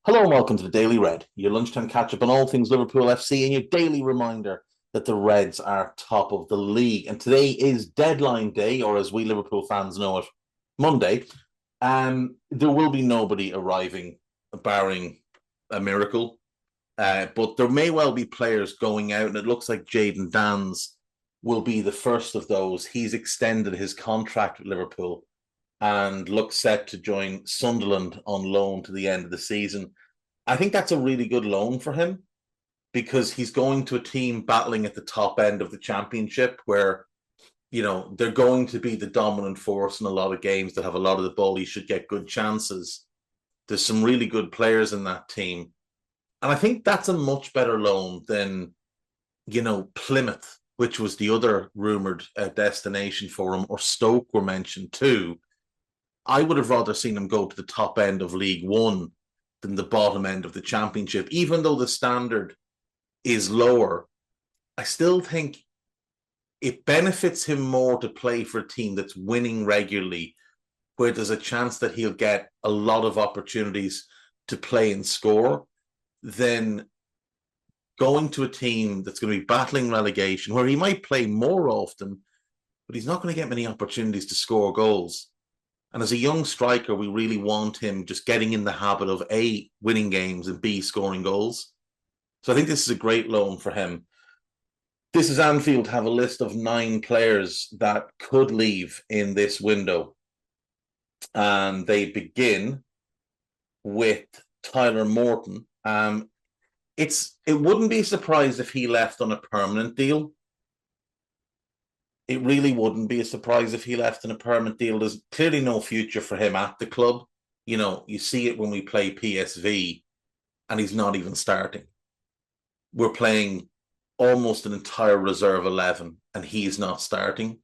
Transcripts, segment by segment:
Hello and welcome to the Daily Red, your lunchtime catch-up on all things Liverpool FC and your daily reminder that the Reds are top of the league. And today is deadline day, or as we Liverpool fans know it, Monday. There will be nobody arriving, barring a miracle. But there may well be players going out, and it looks like Jaden Danns will be the first of those. He's extended his contract with Liverpool and looks set to join Sunderland on loan to the end of the season. I think that's a really good loan for him because he's going to a team battling at the top end of the championship where, they're going to be the dominant force in a lot of games that have a lot of the ball. He should get good chances. There's some really good players in that team. And I think that's a much better loan than, Plymouth, which was the other rumoured destination for him, or Stoke were mentioned too. I would have rather seen him go to the top end of League One than the bottom end of the championship. Even though the standard is lower, I still think it benefits him more to play for a team that's winning regularly, where there's a chance that he'll get a lot of opportunities to play and score, than going to a team that's going to be battling relegation, where he might play more often, but he's not going to get many opportunities to score goals. And as a young striker, we really want him just getting in the habit of A, winning games, and B, scoring goals. So I think this is a great loan for him. This is Anfield have a list of 9 players that could leave in this window. And they begin with Tyler Morton. It wouldn't be surprised if he left on a permanent deal. It really wouldn't be a surprise if he left in a permanent deal. There's clearly no future for him at the club. You see it when we play PSV and he's not even starting. We're playing almost an entire reserve 11 and he's not starting.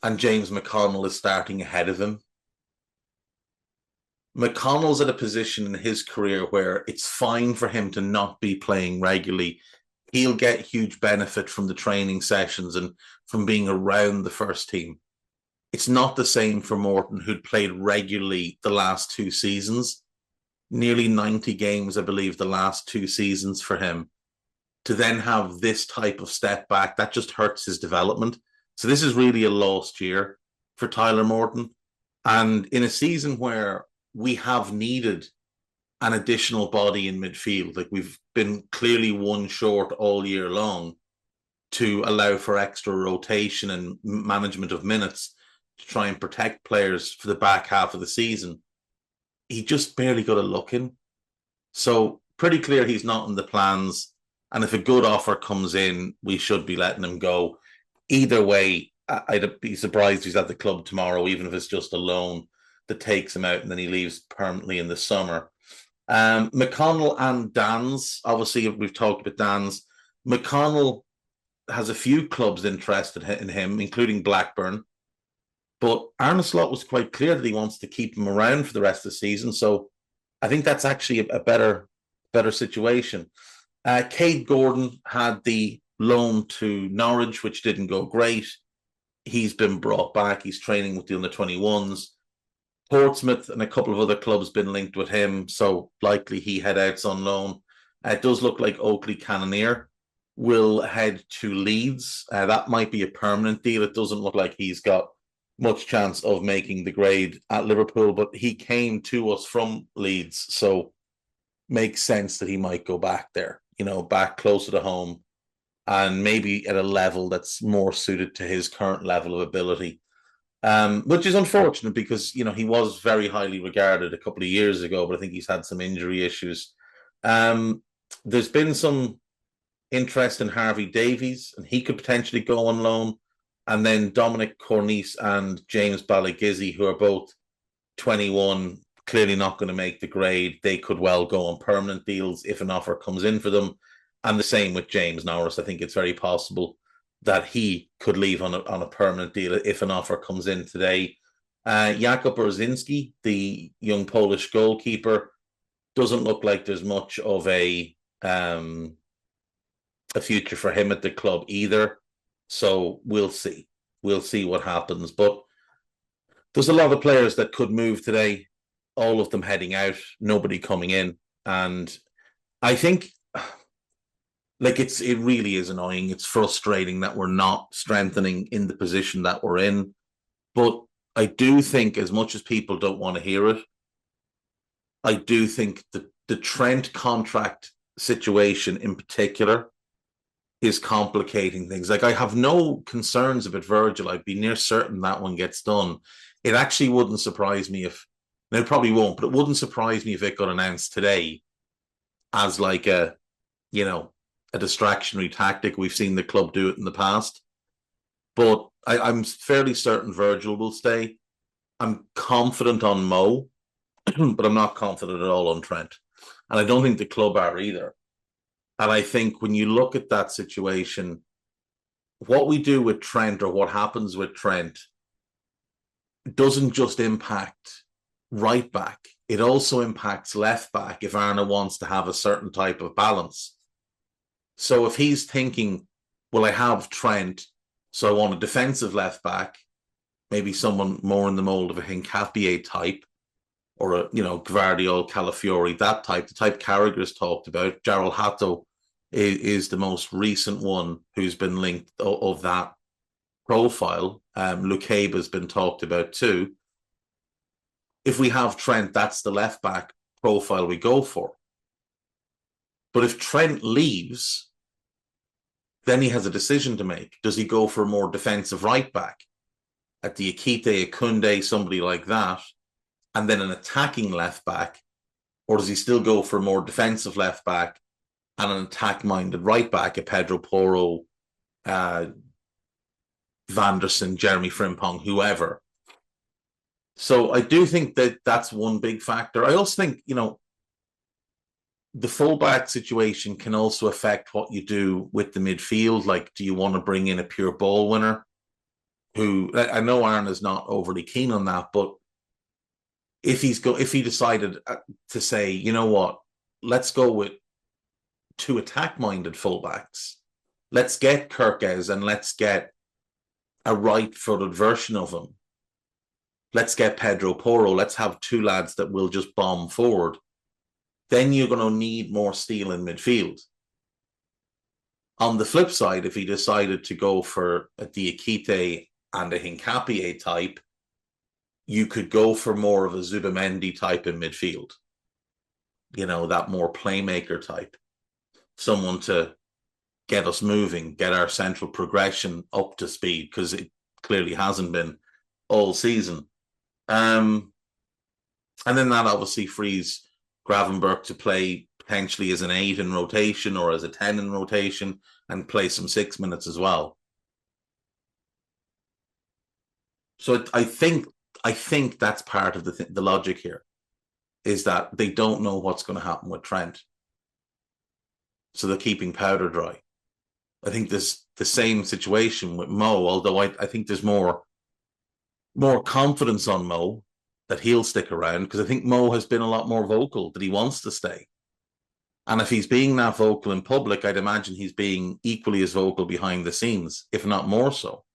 And James McConnell is starting ahead of him. McConnell's at a position in his career where it's fine for him to not be playing regularly. He'll get huge benefit from the training sessions and from being around the first team. It's not the same for Morton, who'd played regularly the last 2 seasons, nearly 90 games, I believe, the last 2 seasons for him. To then have this type of step back, that just hurts his development. So this is really a lost year for Tyler Morton. And in a season where we have needed an additional body in midfield, like we've been clearly one short all year long, to allow for extra rotation and management of minutes to try and protect players for the back half of the season. He just barely got a look in. So pretty clear he's not in the plans. And if a good offer comes in, we should be letting him go. Either way, I'd be surprised if he's at the club tomorrow, even if it's just a loan that takes him out and then he leaves permanently in the summer. McConnell and Danns, obviously we've talked about Danns. McConnell has a few clubs interested in him, including Blackburn. But Arne Slot was quite clear that he wants to keep him around for the rest of the season. So I think that's actually a better situation. Cade Gordon had the loan to Norwich, which didn't go great. He's been brought back. He's training with the under-21s. Portsmouth and a couple of other clubs been linked with him, so likely he head out on loan. It does look like Oakley Cannonier will head to Leeds. That might be a permanent deal. It doesn't look like he's got much chance of making the grade at Liverpool, but he came to us from Leeds, so makes sense that he might go back there, back closer to home and maybe at a level that's more suited to his current level of ability. Which is unfortunate because, he was very highly regarded a couple of years ago, but I think he's had some injury issues. There's been some interest in Harvey Davies, and he could potentially go on loan. And then Dominic Cornice and James Balagizzi, who are both 21, clearly not going to make the grade. They could well go on permanent deals if an offer comes in for them. And the same with James Norris. I think it's very possible that he could leave on a permanent deal if an offer comes in today. Jakub Brzezinski, the young Polish goalkeeper, doesn't look like there's much of a future for him at the club either. So we'll see. We'll see what happens. But there's a lot of players that could move today. all of them heading out, nobody coming in. And I think like it really is annoying. It's frustrating that we're not strengthening in the position that we're in. But I do think, as much as people don't want to hear it, I do think the Trent contract situation in particular is complicating things. Like, I have no concerns about Virgil. I'd be near certain that one gets done. It actually wouldn't surprise me if, and it probably won't, but it wouldn't surprise me if it got announced today as like a, you know, a distractionary tactic. We've seen the club do it in the past. But I'm fairly certain Virgil will stay. I'm confident on Mo, but I'm not confident at all on Trent. And I don't think the club are either. And I think when you look at that situation, what we do with Trent, or what happens with Trent, doesn't just impact right back. It also impacts left back if Arne wants to have a certain type of balance. So if he's thinking, well, I have Trent, so I want a defensive left back, maybe someone more in the mold of a Hincapié type, or a, Gvardiol, Calafiori, that type, the type Carragher's talked about. Gerald Hatto is the most recent one who's been linked of that profile. Lukabe has been talked about too. If we have Trent, that's the left back profile we go for. But if Trent leaves, then he has a decision to make. Does he go for a more defensive right back at the Akite, Akunde, somebody like that, and then an attacking left back? Or does he still go for a more defensive left back and an attack-minded right back, a Pedro Porro, Vanderson, Jeremy Frimpong, whoever? So I do think that that's one big factor. I also think, the fullback situation can also affect what you do with the midfield. Like, do you want to bring in a pure ball winner? Who, I know Aaron is not overly keen on that, but if he decided to say, you know what, let's go with two attack-minded fullbacks. Let's get Kirkes and let's get a right-footed version of him. Let's get Pedro Porro. Let's have two lads that will just bomb forward. Then you're going to need more steel in midfield. On the flip side, if he decided to go for a Diakite and a Hincapié type, you could go for more of a Zubamendi type in midfield. That more playmaker type. Someone to get us moving, get our central progression up to speed, because it clearly hasn't been all season. And then that obviously frees Gravenberch to play potentially as an 8 in rotation or as a 10 in rotation, and play some 6 minutes as well. So I think that's part of the logic here, is that they don't know what's going to happen with Trent. So they're keeping powder dry. I think there's the same situation with Mo, although I think there's more confidence on Mo that he'll stick around, because I think Mo has been a lot more vocal that he wants to stay. And if he's being that vocal in public, I'd imagine he's being equally as vocal behind the scenes, if not more so.